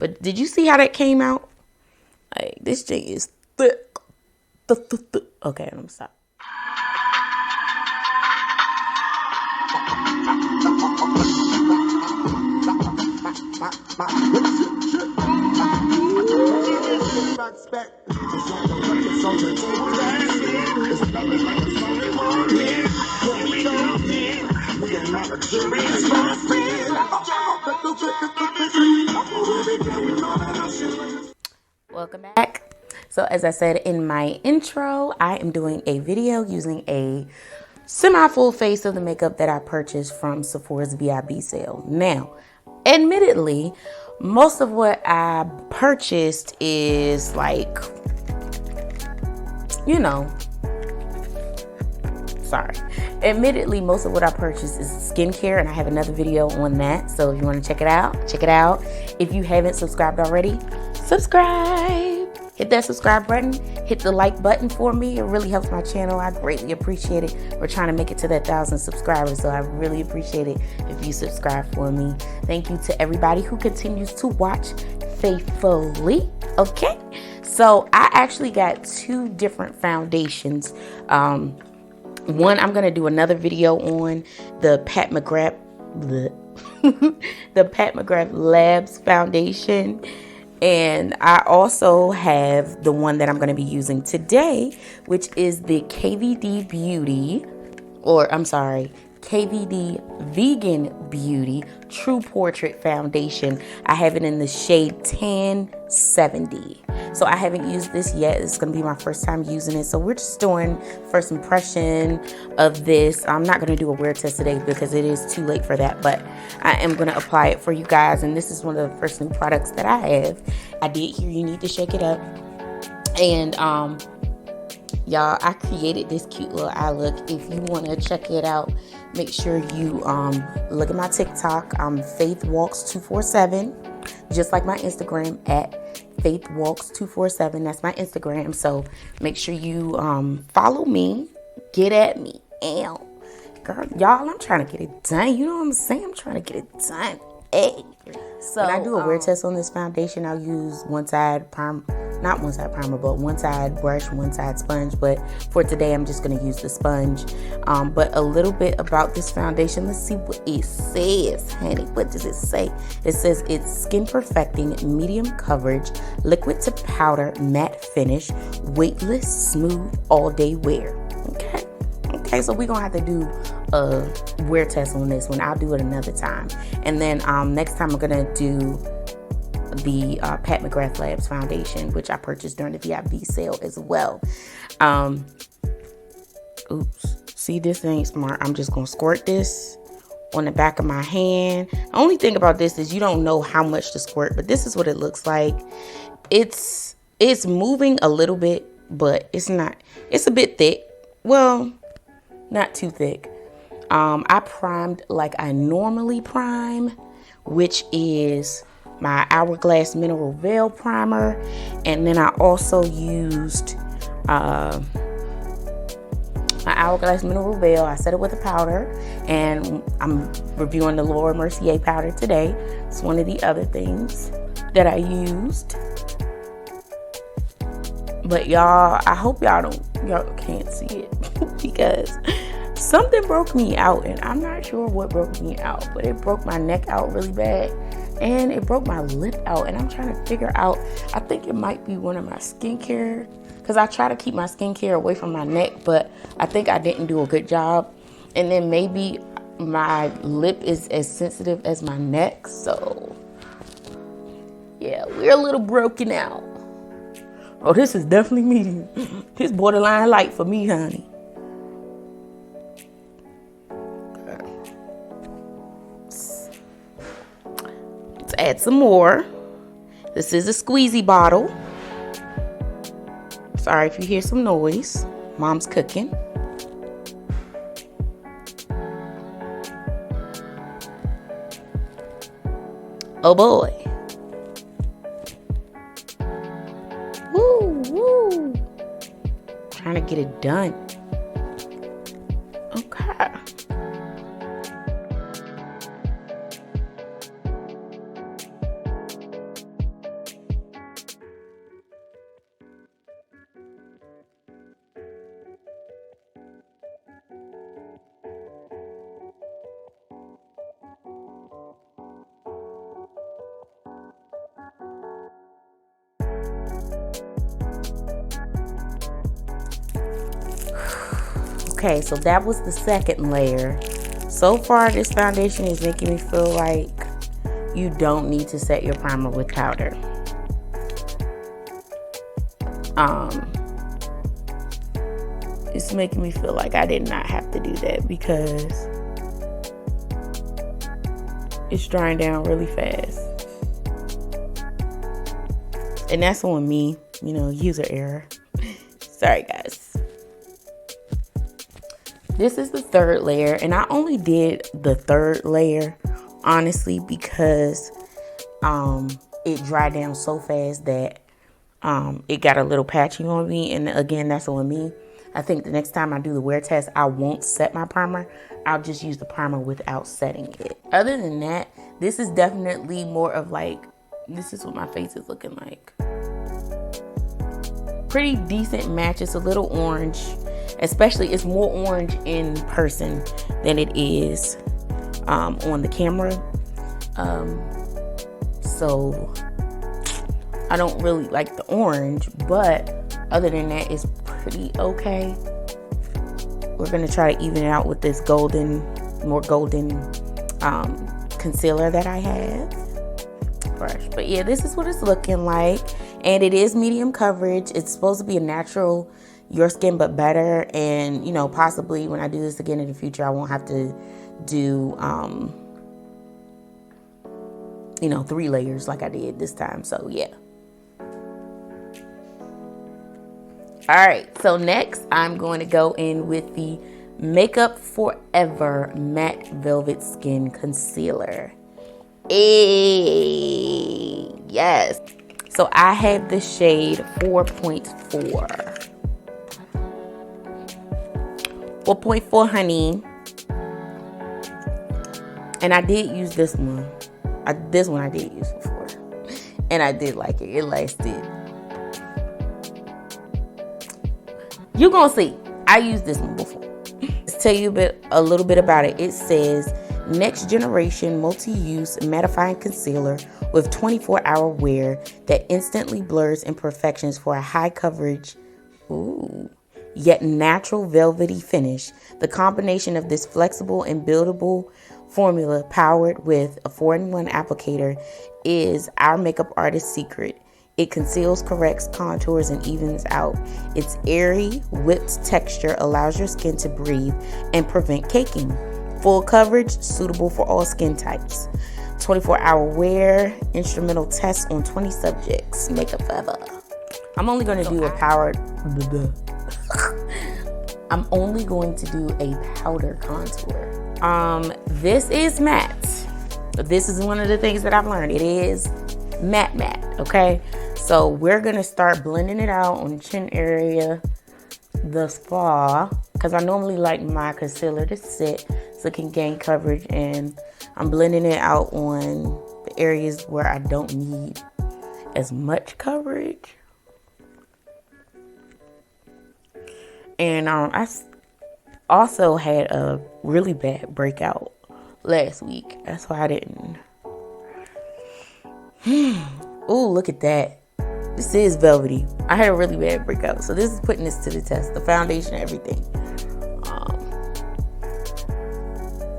But did you see how that came out? Like, this thing is thick. Okay, let me stop. Welcome back. So as I said in my intro, I am doing a video using a semi-full face of the makeup that I purchased from Sephora's VIB sale. Now, admittedly, most of what I purchased is like, you know, sorry. Admittedly, most of what I purchased is skincare, and I have another video on that. So if you want to check it out, check it out. If you haven't subscribed already, subscribe. Hit that subscribe button. Hit the like button for me. It really helps my channel. I greatly appreciate it. We're trying to make it to that 1,000 subscribers, so I really appreciate it if you subscribe for me. Thank you to everybody who continues to watch faithfully. Okay, so I actually got 2 different foundations. One, I'm gonna do another video on the Pat McGrath, the Pat McGrath Labs foundation. And I also have the one that I'm going to be using today, which is the KVD Vegan Beauty True Portrait Foundation. I have it in the shade Tan 70. So I haven't used this yet. It's going to be my first time using it. So we're just doing first impression of this. I'm not going to do a wear test today because it is too late for that. But I am going to apply it for you guys. And this is one of the first new products that I have. I did hear you need to shake it up. And y'all, I created this cute little eye look. If you want to check it out, make sure you look at my TikTok. FaithWalks247, just like my Instagram at FaithWalks247. That's my Instagram. So make sure you follow me. Get at me. Girl, y'all, I'm trying to get it done. You know what I'm saying? I'm trying to get it done. Hey. So when I do a wear test on this foundation, I'll use one side primer, not one side primer, but one side brush, one side sponge. But for today, I'm just going to use the sponge. But a little bit about this foundation. Let's see what it says, honey. What does it say? It says it's skin perfecting, medium coverage, liquid to powder, matte finish, weightless, smooth, all day wear. Okay, so we're going to have to do a wear test on this one. I'll do it another time. And then next time I'm going to do the Pat McGrath Labs foundation, which I purchased during the VIB sale as well. Oops. See, this ain't smart. I'm just going to squirt this on the back of my hand. The only thing about this is you don't know how much to squirt, but this is what it looks like. It's moving a little bit, but it's not. It's a bit thick. Well, not too thick. I primed like I normally prime, which is my Hourglass Mineral Veil Primer. And then I also used my Hourglass Mineral Veil. I set it with a powder, and I'm reviewing the Laura Mercier powder today. It's one of the other things that I used. But y'all, I hope y'all can't see it because something broke me out, and I'm not sure what broke me out, but it broke my neck out really bad, and it broke my lip out, and I'm trying to figure out, I think it might be one of my skincare, because I try to keep my skincare away from my neck, but I think I didn't do a good job, and then maybe my lip is as sensitive as my neck, so yeah, we're a little broken out. Oh, this is definitely medium. This borderline light for me, honey. Let's add some more. This is a squeezy bottle. Sorry if you hear some noise. Mom's cooking. Oh boy. Woo. Trying to get it done. Okay. Okay, so that was the second layer. So far, this foundation is making me feel like you don't need to set your primer with powder. It's making me feel like I did not have to do that because it's drying down really fast. And that's on me, you know, user error. Sorry, guys. This is the third layer, and I only did the third layer, honestly, because it dried down so fast that it got a little patchy on me. And again, that's on me. I think the next time I do the wear test, I won't set my primer. I'll just use the primer without setting it. Other than that, this is definitely more of like, this is what my face is looking like. Pretty decent match. It's a little orange, especially it's more orange in person than it is on the camera. So I don't really like the orange, but other than that, it's pretty okay. We're gonna try to even it out with this more golden concealer that I have. Brush. But yeah, this is what it's looking like, and it is medium coverage. It's supposed to be a natural your skin but better, and you know, possibly when I do this again in the future, I won't have to do you know, 3 layers like I did this time. So yeah. All right, so next I'm going to go in with the Makeup Forever Matte Velvet Skin Concealer. Hey, yes. So I have the shade 4.4. 4.4, honey. And I did use this one. This one I did use before. And I did like it. It lasted. You're gonna see. I used this one before. Let's tell you a little bit about it. It says next generation multi-use mattifying concealer with 24-hour wear that instantly blurs imperfections for a high coverage, yet natural velvety finish. The combination of this flexible and buildable formula powered with a 4-in-1 applicator is our makeup artist's secret. It conceals, corrects, contours, and evens out. Its airy, whipped texture allows your skin to breathe and prevent caking. Full coverage, suitable for all skin types. 24-hour wear, instrumental tests on 20 subjects. Makeup Forever. I'm only going to do a powder. I'm only going to do a powder contour. This is matte. This is one of the things that I've learned. It is matte, okay? So we're gonna start blending it out on the chin area thus far, because I normally like my concealer to sit so it can gain coverage, and I'm blending it out on the areas where I don't need as much coverage. And I also had a really bad breakout last week. That's why I didn't. Oh, look at that. This is velvety. I had a really bad breakout, so this is putting this to the test. The foundation, everything.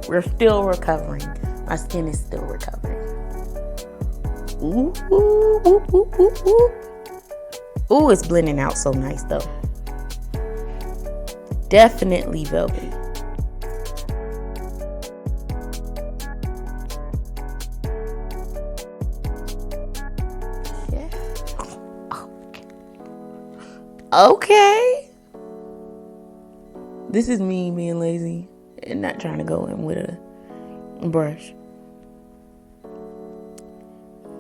We're still recovering. My skin is still recovering. Ooh, ooh, ooh, ooh, ooh, ooh. Ooh, it's blending out so nice though. Definitely velvety. Okay. This is me being lazy and not trying to go in with a brush.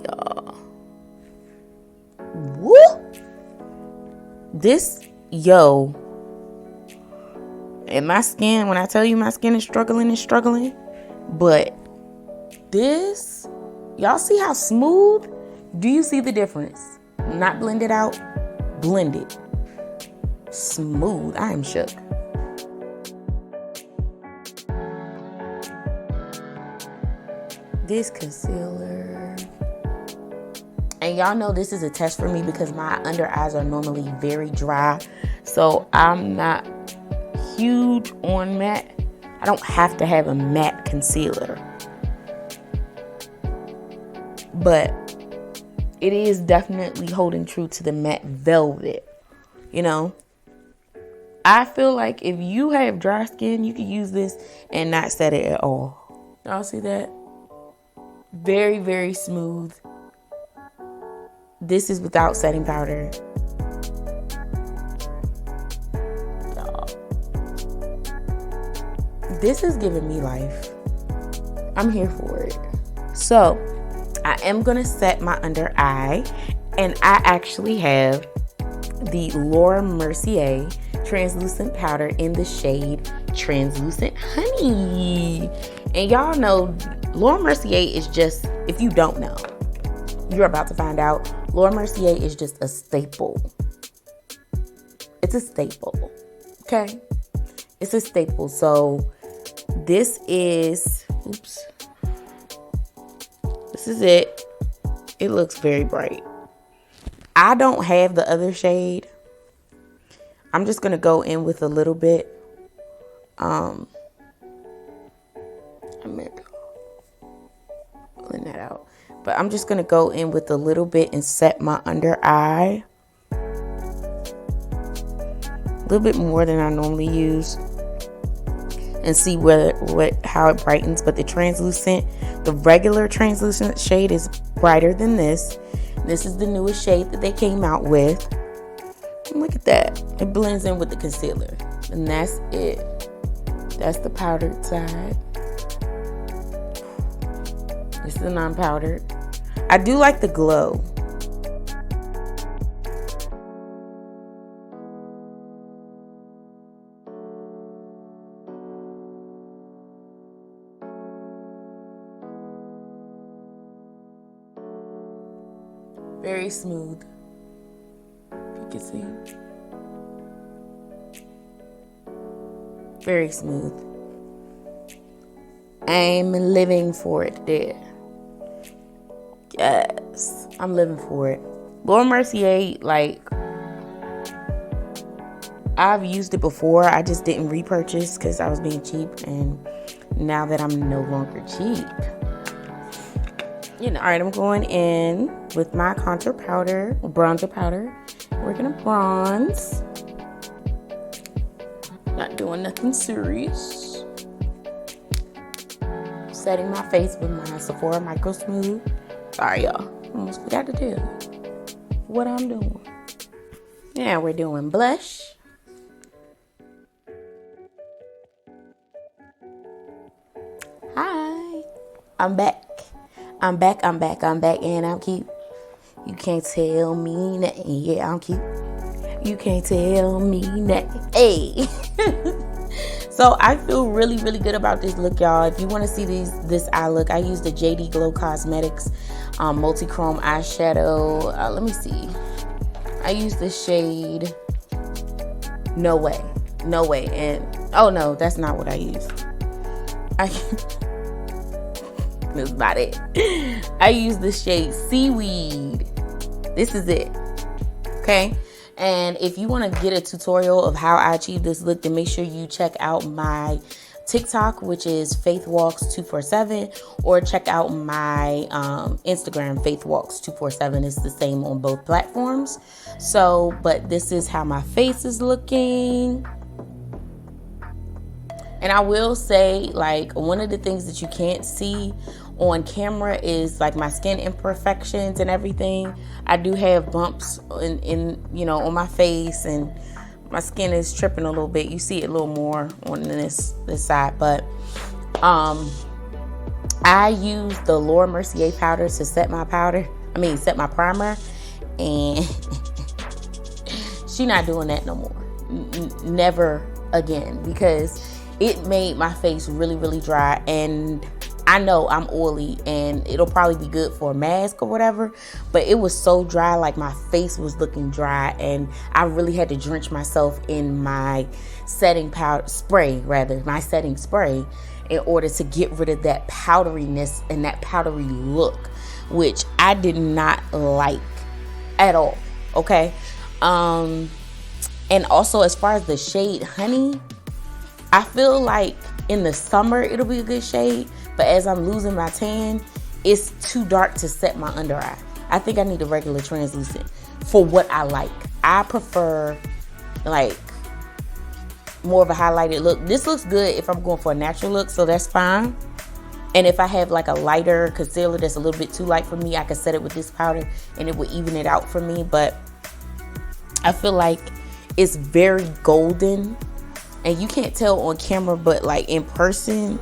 Y'all. Woo! This, and my skin, when I tell you my skin is struggling. But this, y'all see how smooth? Do you see the difference? Not blended out, blended. Smooth. I am shook. This concealer, and y'all know this is a test for me because my under eyes are normally very dry, so I'm not huge on matte. I don't have to have a matte concealer. But it is definitely holding true to the matte velvet, you know. I feel like if you have dry skin, you can use this and not set it at all. Y'all see that? Very, very smooth. This is without setting powder. This is giving me life. I'm here for it. So, I am going to set my under eye. And I actually have the Mercier translucent powder in the shade Translucent Honey. And y'all know Mercier is just, if you don't know, you're about to find out. Mercier is just a staple. It's a staple. Okay? It's a staple. So this is, this is it. It looks very bright. I don't have the other shade. I'm just going to go in with a little bit. I'm pulling that out. But I'm just going to go in with a little bit and set my under eye. A little bit more than I normally use. And see how it brightens. But the regular translucent shade is brighter than this. This is the newest shade that they came out with. And look at that. It blends in with the concealer. And that's it. That's the powdered side. This is the non-powdered. I do like the glow. Very smooth. If you can see. Very smooth. I'm living for it there. Yes, I'm living for it. Mercier, like, I've used it before. I just didn't repurchase because I was being cheap. And now that I'm no longer cheap, you know. All right, I'm going in with my bronzer powder. We're gonna bronze. Not doing nothing serious. Setting my face with my Sephora Micro Smooth. Sorry, y'all. Almost forgot to tell you what I'm doing. Yeah, we're doing blush. Hi. I'm back. And I'm cute. You can't tell me nothing. Yeah, I'm cute. You can't tell me nothing. Hey. So I feel really, really good about this look, y'all. If you want to see this eye look, I use the JD Glow Cosmetics multi-chrome eyeshadow. Let me see. I use the shade No Way. And oh no, that's not what I use. That's about it. I use the shade Seaweed. This is it. Okay. And if you want to get a tutorial of how I achieve this look, then make sure you check out my TikTok, which is FaithWalks247, or check out my Instagram, FaithWalks247. It's the same on both platforms. So, but this is how my face is looking. And I will say, like, one of the things that you can't see on camera is like my skin imperfections and everything. I do have bumps in you know, on my face, and my skin is tripping a little bit. You see it a little more on this side, but I use the Mercier powder to set my primer, and she not doing that no more. Never again, because it made my face really, really dry. And I know I'm oily and it'll probably be good for a mask or whatever, but it was so dry, like my face was looking dry, and I really had to drench myself in my setting spray in order to get rid of that powderiness and that powdery look, which I did not like at all. Okay. And also, as far as the shade Honey, I feel like in the summer it'll be a good shade, but as I'm losing my tan, it's too dark to set my under eye. I think I need a regular translucent for what I like. I prefer like more of a highlighted look. This looks good if I'm going for a natural look, so that's fine. And if I have like a lighter concealer that's a little bit too light for me, I can set it with this powder and it will even it out for me. But I feel like it's very golden, and you can't tell on camera, but like in person,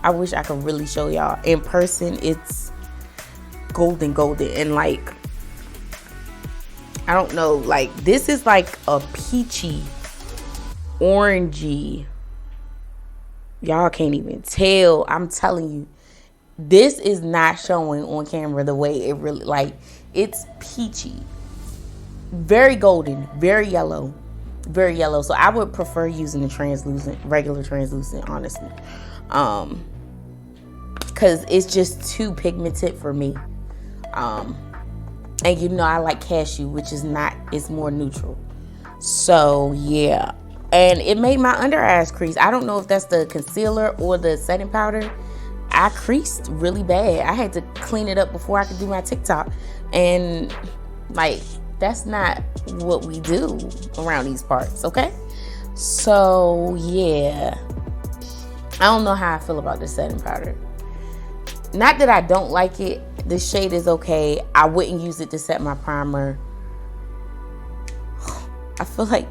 I wish I could really show y'all. In person, it's golden, and like, I don't know, like this is like a peachy, orangey. Y'all can't even tell. I'm telling you, this is not showing on camera the way it really, like, it's peachy, very golden, very yellow. So I would prefer using the translucent, regular translucent, honestly, because it's just too pigmented for me. And you know I like cashew, which is not, it's more neutral. So yeah. And it made my under eyes crease. I don't know if that's the concealer or the setting powder. I creased really bad. I had to clean it up before I could do my TikTok. And like, that's not what we do around these parts, okay? So yeah. I don't know how I feel about this setting powder. Not that I don't like it. The shade is okay. I wouldn't use it to set my primer. I feel like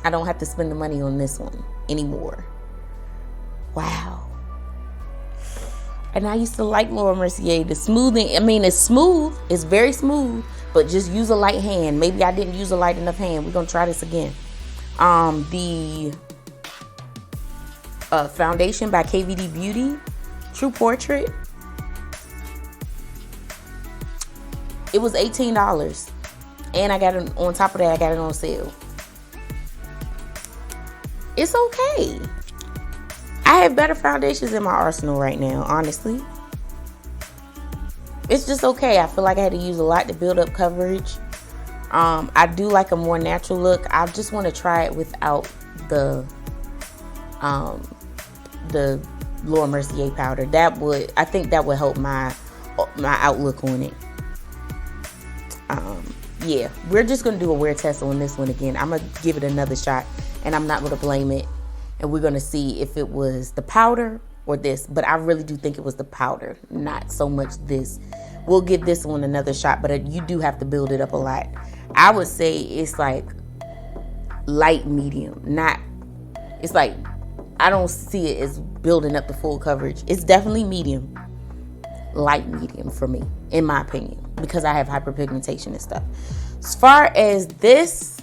I don't have to spend the money on this one anymore. Wow. And I used to like Laura Mercier. The smoothing, I mean, it's smooth. It's very smooth. But just use a light hand. Maybe I didn't use a light enough hand. We're going to try this again. The foundation by KVD Beauty, True Portrait. It was $18. And I got it, on top of that, I got it on sale. It's okay. I have better foundations in my arsenal right now, honestly. It's just okay. I feel like I had to use a lot to build up coverage. I do like a more natural look. I just want to try it without the Laura Mercier powder. I think that would help my outlook on it. Yeah, we're just gonna do a wear test on this one again. I'm gonna give it another shot, and I'm not gonna blame it. And we're gonna see if it was the powder or this. But I really do think it was the powder, not so much this. We'll give this one another shot, but you do have to build it up a lot. I would say it's like light medium, not. It's like, I don't see it as building up the full coverage. It's definitely medium, light medium for me, in my opinion, because I have hyperpigmentation and stuff. As far as this,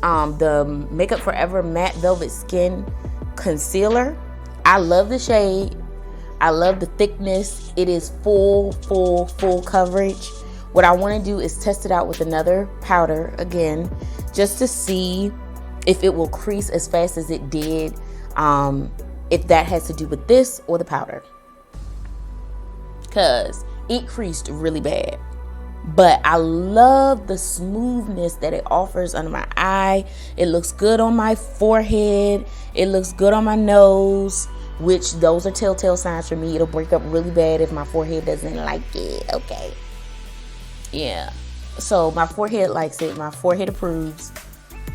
the Makeup Forever Matte Velvet Skin Concealer, I love the shade. I love the thickness. It is full coverage. What I want to do is test it out with another powder again, just to see if it will crease as fast as it did, if that has to do with this or the powder, because it creased really bad. But I love the smoothness that it offers under my eye. It looks good on my forehead. It looks good on my nose, which those are telltale signs for me. It'll break up really bad if my forehead doesn't like it. Okay. Yeah. So my forehead likes it. My forehead approves.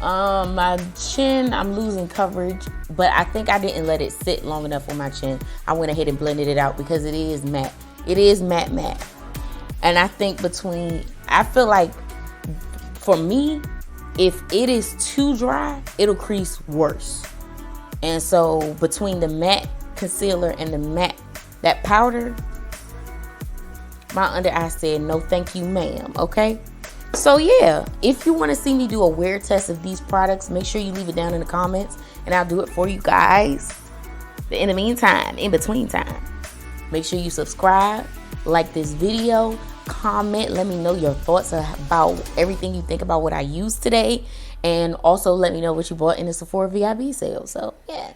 My chin, I'm losing coverage, but I think I didn't let it sit long enough on my chin. I went ahead and blended it out because it is matte. It is matte. And I think I feel like for me, if it is too dry, it'll crease worse. And so between the matte concealer and the matte, that powder, my under eye said, no thank you, ma'am. Okay. So yeah, if you want to see me do a wear test of these products, make sure you leave it down in the comments and I'll do it for you guys. But in the meantime, in between time, make sure you subscribe, like this video, comment, let me know your thoughts about everything you think about what I used today, and also let me know what you bought in the Sephora VIB sale. So yeah,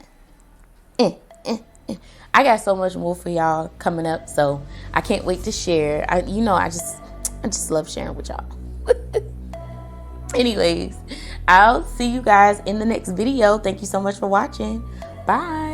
I got so much more for y'all coming up, so I can't wait to share. I just love sharing with y'all. Anyways, I'll see you guys in the next video. Thank you so much for watching. Bye.